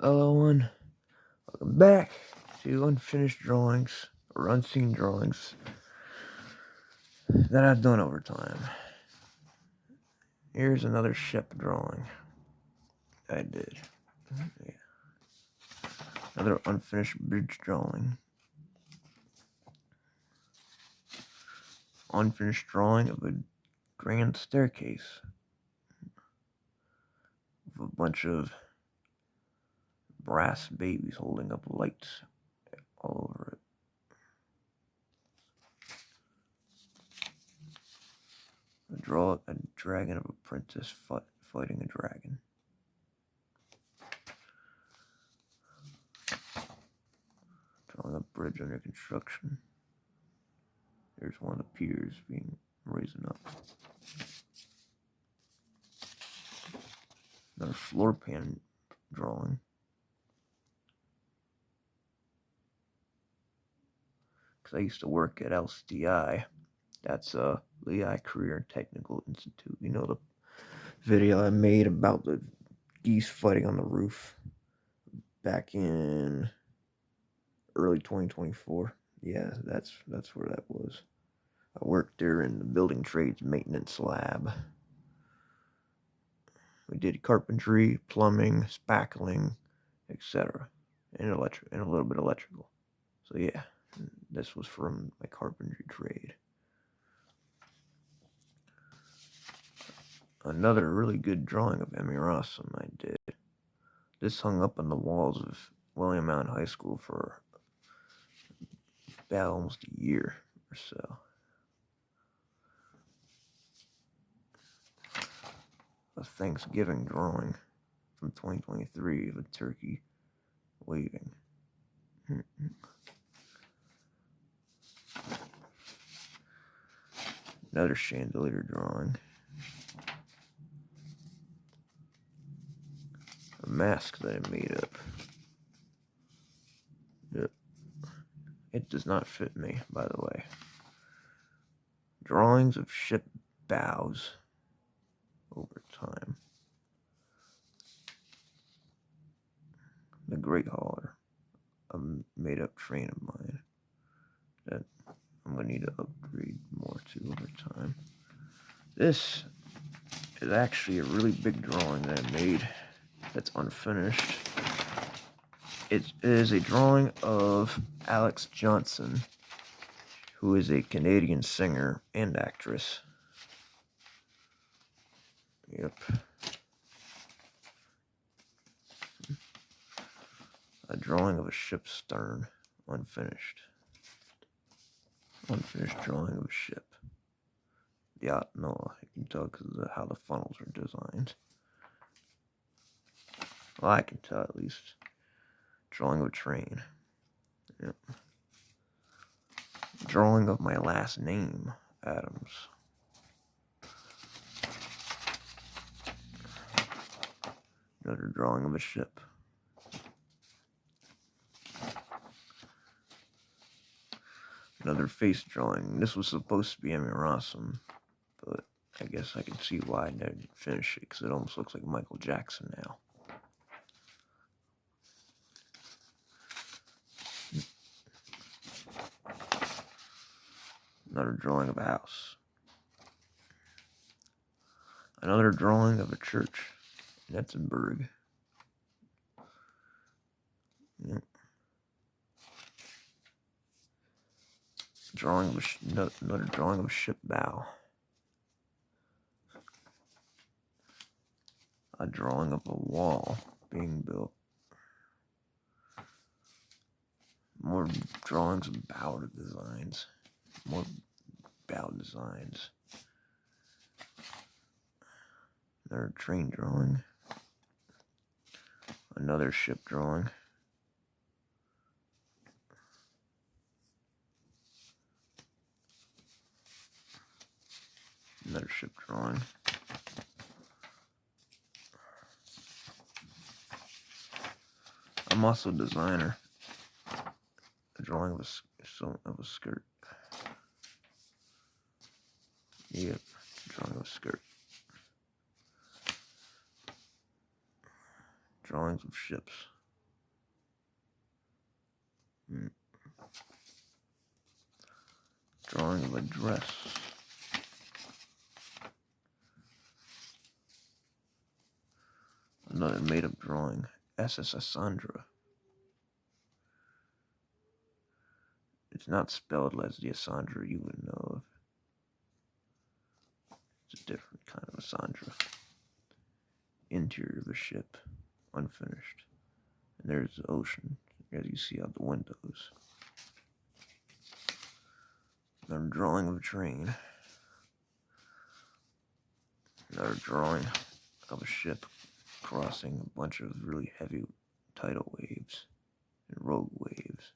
Hello, one. Welcome back to unfinished drawings or unseen drawings that I've done over time. Here's another ship drawing I did. Yeah. Another unfinished bridge drawing. Unfinished drawing of a grand staircase with a bunch of brass babies holding up lights all over it. Draw a dragon of a princess fighting a dragon. Drawing a bridge under construction. There's one of the piers being raised up. Another floor pan drawing. Because I used to work at LCI. That's Lehigh Career and Technical Institute. You know the video I made about the geese fighting on the roof back in early 2024. Yeah, that's where that was. I worked there in the building trades maintenance lab. We did carpentry, plumbing, spackling, etc., and a little bit electrical. So yeah, this was from my carpentry trade. Another really good drawing of Emmy Rossum I did. This hung up on the walls of William Allen High School for about almost a year or so. A Thanksgiving drawing from 2023 of a turkey waving. Another chandelier drawing. A mask that I made up. It does not fit me, by the way. Drawings of ship bows over time. The Great Hauler, a made-up train of mine that I'm going to need to upgrade more to over time. This is actually a really big drawing that I made that's unfinished. It is a drawing of Alex Johnson, who is a Canadian singer and actress. Yep. A drawing of a ship's stern, unfinished. Unfinished drawing of a ship. Yeah, no, you can tell because of how the funnels are designed. Well, I can tell at least. Drawing of a train. Yep. Drawing of my last name, Adams. Another drawing of a ship. Another face drawing. This was supposed to be Emmy Rossum, but I guess I can see why I didn't finish it, because it almost looks like Michael Jackson now. Another drawing of a house. Another drawing of a church in Etzenberg. Yep. Another drawing of a ship bow. A drawing of a wall being built. More drawings of bow designs. More bow designs. Another train drawing. Another ship drawing. Another ship drawing. I'm also a designer. A drawing of a skirt. Yep, drawing of a skirt. Drawings of ships. Drawing of a dress. Another made-up drawing. SS Asandra. It's not spelled as the Asandra you would know of. It's a different kind of Asandra. Interior of a ship. Unfinished. And there's the ocean, as you see out the windows. Another drawing of a train. Another drawing of a ship crossing a bunch of really heavy tidal waves and rogue waves.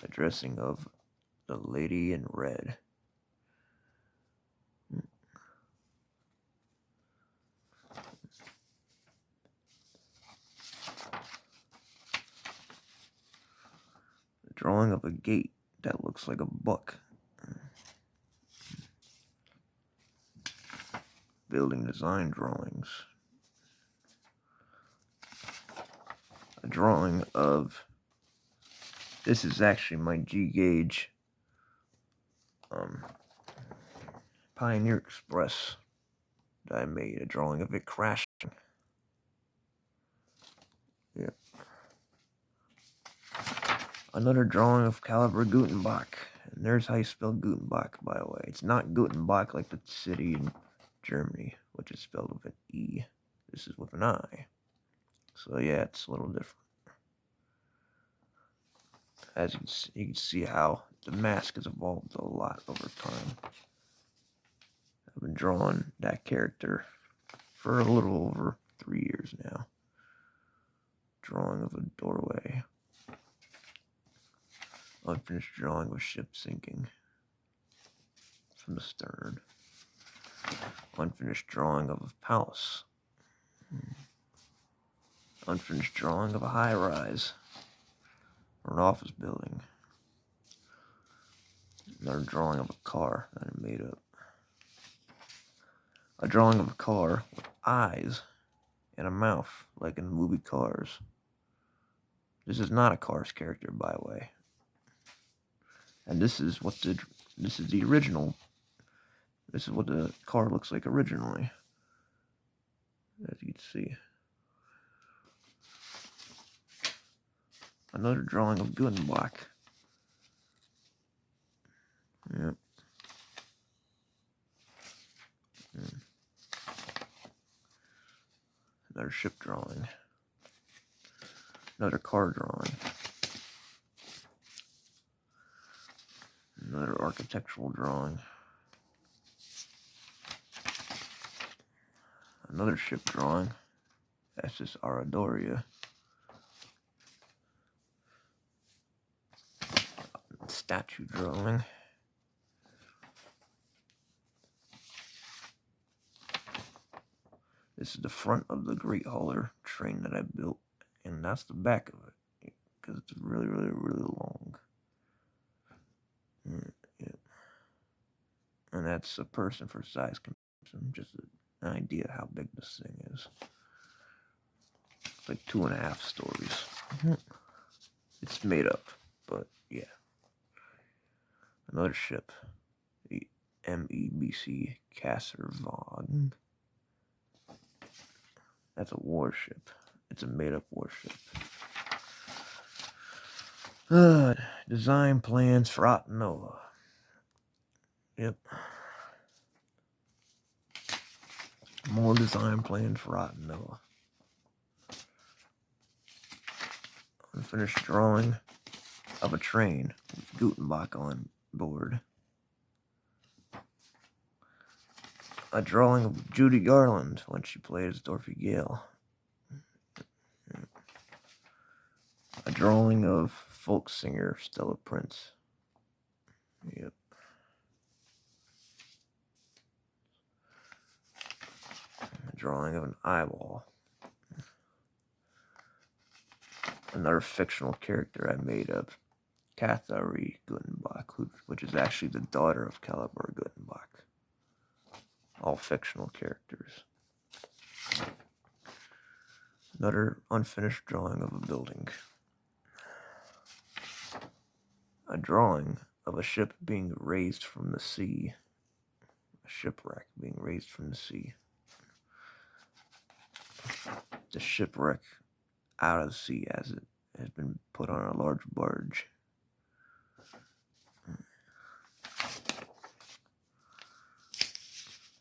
A dressing of the Lady in Red. A drawing of a gate that looks like a buck. Building design drawings. A drawing of, this is actually my G-Gauge Pioneer Express that I made. A drawing of it crashing. Yep. Another drawing of Caliber Gutenbach. And there's how you spell Gutenbach, by the way. It's not Gutenbach like the city in Germany, which is spelled with an E. This is with an I. So yeah, it's a little different. As you can see how the mask has evolved a lot over time. I've been drawing that character for a little over 3 years now. Drawing of a doorway. Unfinished drawing of a ship sinking from the stern. Unfinished drawing of a palace. Unfinished drawing of a high-rise or an office building. Another drawing of a car that I made up. A drawing of a car with eyes and a mouth, like in the movie Cars. This is not a Cars character, by the way. And this is the original. This is what the car looks like originally, as you can see. Another drawing of Gutenbach. Yep. Another ship drawing. Another car drawing. Another architectural drawing. Another ship drawing. SS Aradoria. Statue drawing. This is the front of the Great Hauler train that I built, and that's the back of it, because it's really, really, really long. Yeah. And that's a person for size comparison, just an idea how big this thing is. It's like 2.5 stories. It's made up, but yeah. Another ship, the MEBC Kasserwagen. That's a warship. It's a made-up warship. Design plans for Ottenova. Yep. More design plans for Ottenova. Unfinished drawing of a train with Gutenbach on board. A drawing of Judy Garland when she played as Dorothy Gale. A drawing of folk singer Stella Prince. Yep. A drawing of an eyeball. Another fictional character I made up, Kathari Gutenbach, which is actually the daughter of Caliber Gutenbach. All fictional characters. Another unfinished drawing of a building. A drawing of a ship being raised from the sea. A shipwreck being raised from the sea. The shipwreck out of the sea as it has been put on a large barge.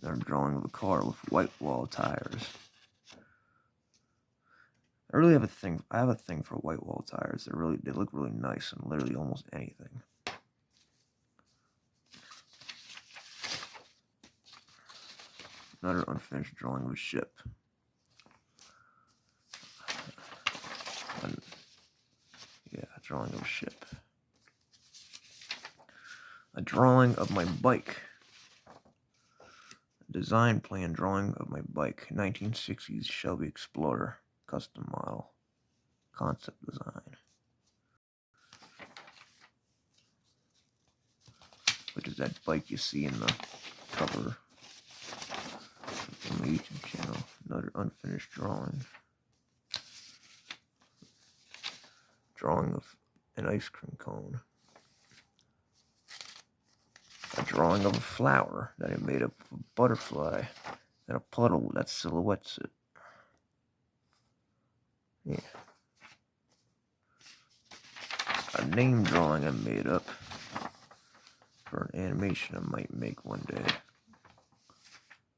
Another drawing of a car with white wall tires. I have a thing for white wall tires. They look really nice on literally almost anything. Another unfinished drawing of a ship. A drawing of a ship. A drawing of my bike. A design plan drawing of my bike. 1960s Shelby Explorer. Custom model. Concept design. Which is that bike you see in the cover on my YouTube channel. Another unfinished drawing. Drawing of an ice cream cone. A drawing of a flower that I made up of a butterfly and a puddle that silhouettes it. Yeah. A name drawing I made up for an animation I might make one day.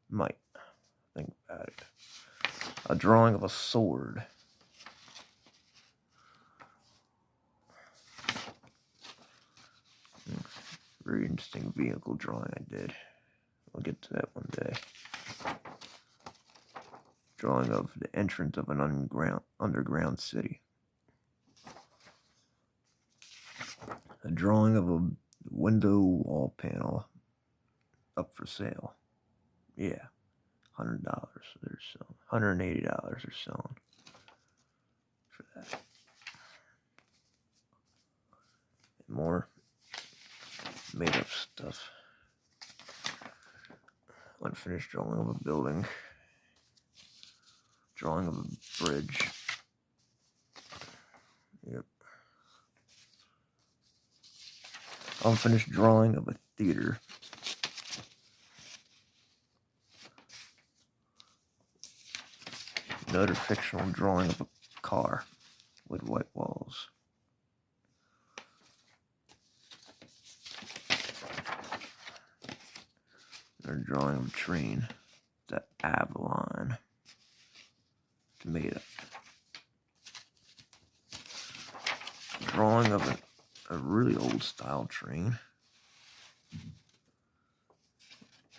Might. Think about it. A drawing of a sword. Very interesting vehicle drawing I did. We'll get to that one day. Drawing of the entrance of an underground city. A drawing of a window wall panel up for sale. Yeah, $100 they're selling. $180 they're selling for that. And more made up stuff. Unfinished drawing of a building. Drawing of a bridge. Yep. Unfinished drawing of a theater. Another fictional drawing of a car with white walls. Another drawing of a train. The Avalon. Tomato. Drawing of a really old style train.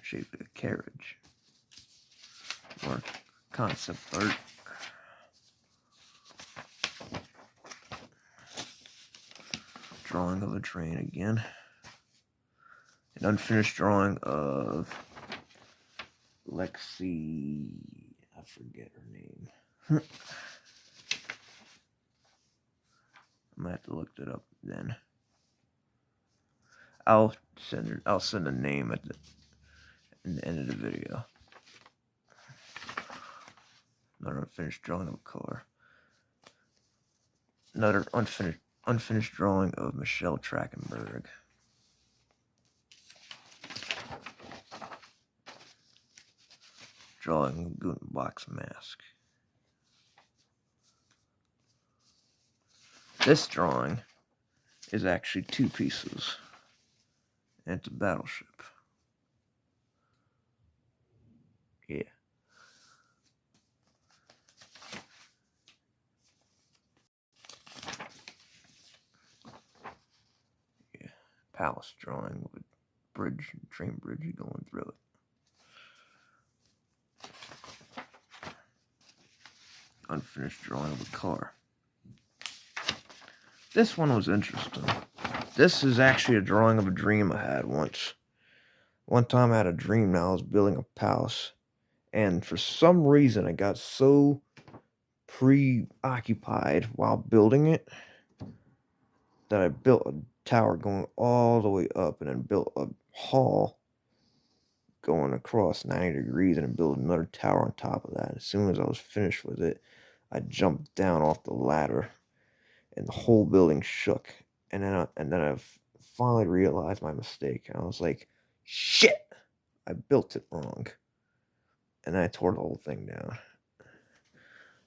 Shaped like a carriage. Or concept art. Drawing of a train again. An unfinished drawing of Lexi. I forget her name. I'm gonna have to look that up then. I'll send a name in the end of the video. Another unfinished drawing of a car. Another unfinished drawing of Michelle Trachtenberg. Drawing Gutenbach's mask. This drawing is actually two pieces. And it's a battleship. Yeah. Palace drawing with bridge, train bridge going through it. Unfinished drawing of a car. This one was interesting. This is actually a drawing of a dream I had once. One time I had a dream now I was building a palace. And for some reason I got so preoccupied while building it that I built a tower going all the way up and then built a hall going across 90 degrees and then built another tower on top of that. As soon as I was finished with it, I jumped down off the ladder, and the whole building shook. And then I finally realized my mistake. I was like, "Shit! I built it wrong." And I tore the whole thing down.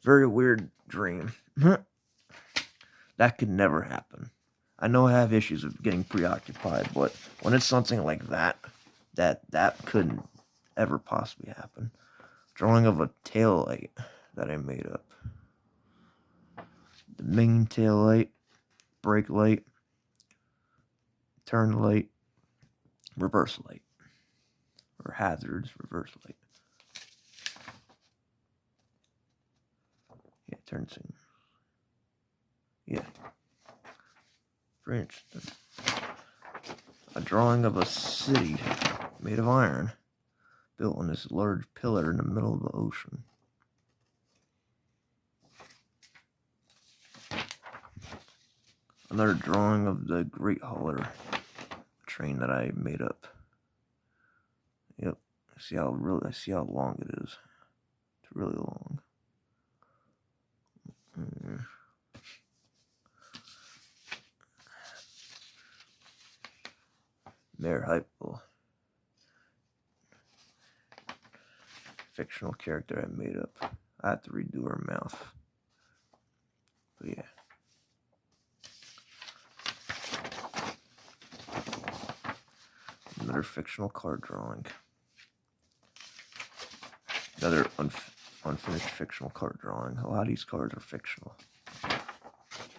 Very weird dream. That could never happen. I know I have issues with getting preoccupied, but when it's something like that couldn't ever possibly happen. Drawing of a tail light that I made up. The main tail light, brake light, turn light, reverse light. Or hazards, reverse light. Yeah, turn signal. Yeah. For instance, a drawing of a city made of iron, built on this large pillar in the middle of the ocean. Another drawing of the Great Hauler train that I made up. Yep. See how long it is. It's really long. Mayor Hypel. Fictional character I made up. I had to redo her mouth. But yeah. Another fictional card drawing. Another unfinished fictional card drawing. A lot of these cards are fictional. I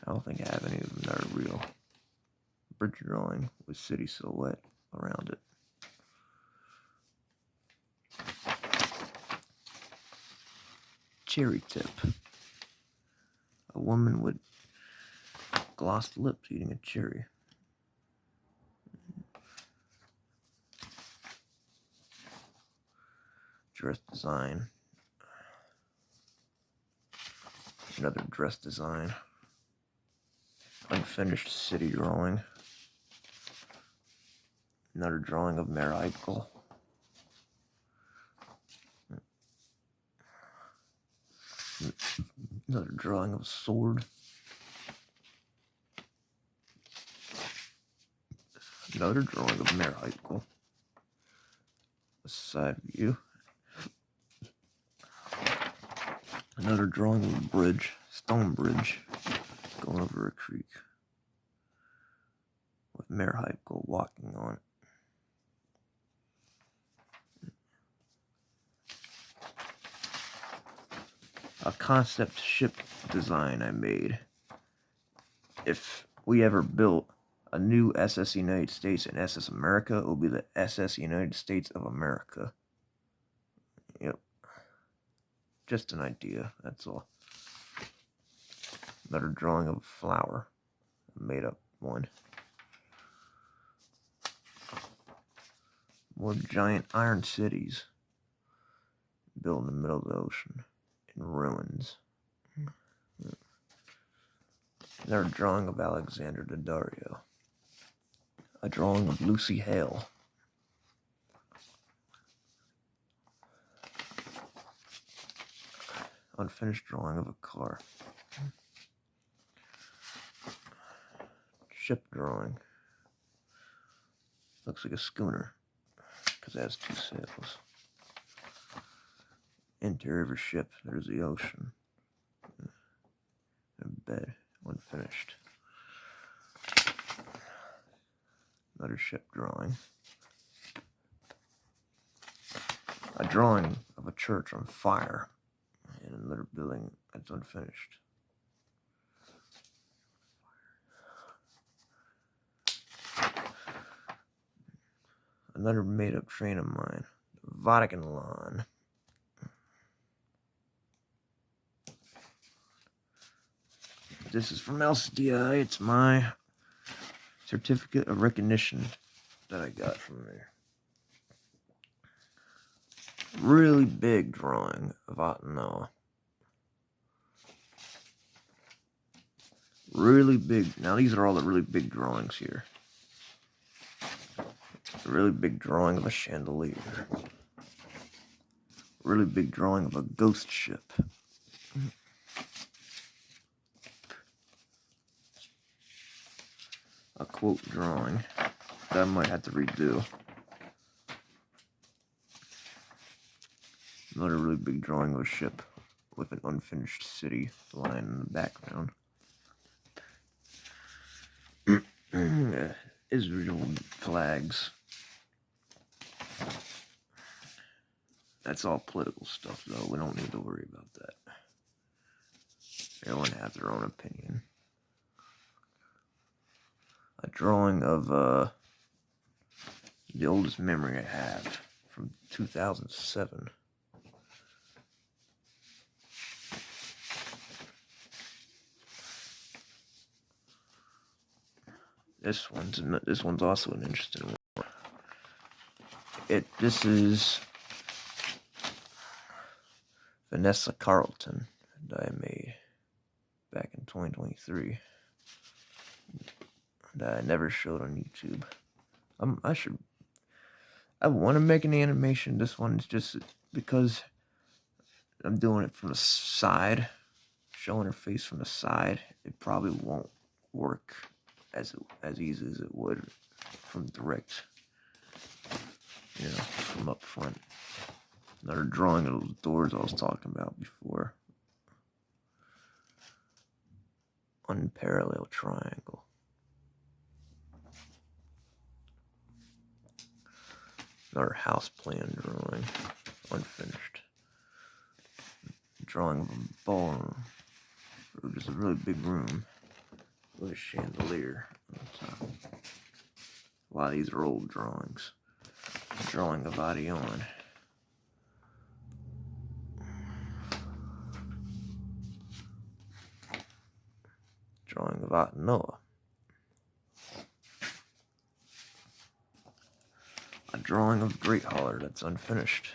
don't think I have any of them that are real. Bridge drawing with city silhouette around it. Cherry tip. A woman with glossed lips eating a cherry. Dress design. Another dress design. Unfinished city drawing. Another drawing of Mayor Hypel. Another drawing of a sword. Another drawing of Mayor Hypel. A side view. Another drawing of a bridge, stone bridge, going over a creek, with Mayor Hypel walking on it. A concept ship design I made. If we ever built a new SS United States and SS America, it will be the SS United States of America. Yep. Just an idea, that's all. Another drawing of a flower. A made up one. More giant iron cities built in the middle of the ocean in ruins. Another drawing of Alexander Daddario. A drawing of Lucy Hale. Unfinished drawing of a car. Ship drawing. Looks like a schooner because it has two sails. Interior of a ship. There's the ocean. A bed. Unfinished. Another ship drawing. A drawing of a church on fire. And another building that's unfinished. Another made-up train of mine. The Vatican lawn. This is from LCDI. It's my certificate of recognition that I got from there. Really big drawing of Otanoa. Really big. Now these are all the really big drawings here. A really big drawing of a chandelier. Really big drawing of a ghost ship. a quote drawing that I might have to redo. Another really big drawing of a ship with an unfinished city lying in the background. Israel flags. That's all political stuff, though. We don't need to worry about that. Everyone has their own opinion. A drawing of the oldest memory I have from 2007. This one's also an interesting one. This is Vanessa Carlton that I made back in 2023 that I never showed on YouTube. I want to make an animation. This one is just because I'm doing it from the side, showing her face from the side. It probably won't work as easy as it would from direct, from up front. Another drawing of those doors I was talking about before. Unparalleled triangle. Another house plan drawing, unfinished. Drawing of a ballroom, or just a really big room with a chandelier on the top. A lot of these are old drawings. Drawing of Adion. Drawing of Atanoa. A drawing of Great Hauler that's unfinished.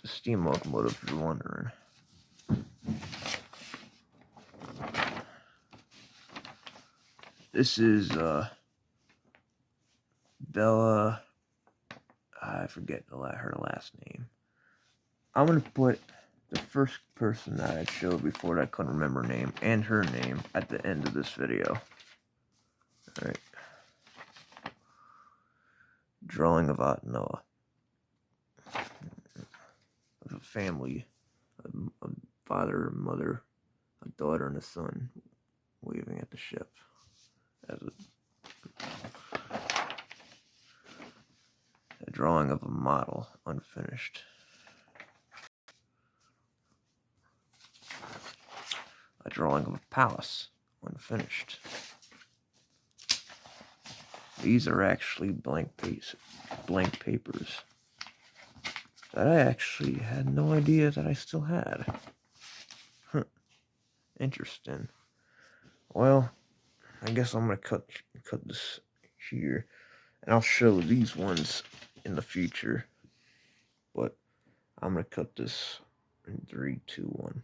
The steam locomotive, if you're wondering. This is Bella. I forget her last name. I'm gonna put the first person that I showed before that I couldn't remember her name and her name at the end of this video. Alright. Drawing of Atanoa. Of a family, a father, a mother, a daughter, and a son waving at the ship. As a drawing of a model, unfinished. A drawing of a palace, unfinished. These are actually blank papers that I actually had no idea that I still had. Interesting. Well, I guess I'm gonna cut this here, and I'll show these ones in the future. But I'm gonna cut this in 3, 2, 1.